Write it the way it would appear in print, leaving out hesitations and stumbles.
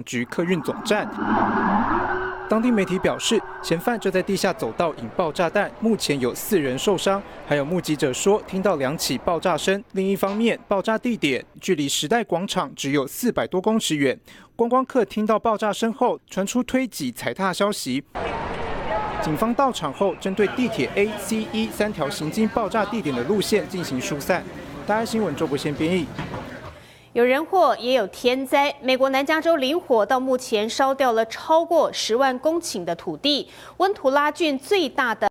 局客运总站。当地媒体表示，嫌犯就在地下走道引爆炸弹，目前有4人受伤。还有目击者说，听到2起爆炸声。另一方面，爆炸地点距离时代广场只有400多公尺远。观光客听到爆炸声后，传出推挤踩踏消息。警方到场后，针对地铁 A、C、E 3条行经爆炸地点的路线进行疏散。大爱新闻周国宪编译。有人祸也有天灾。美国南加州林火到目前烧掉了超过10万公顷的土地，温图拉郡最大的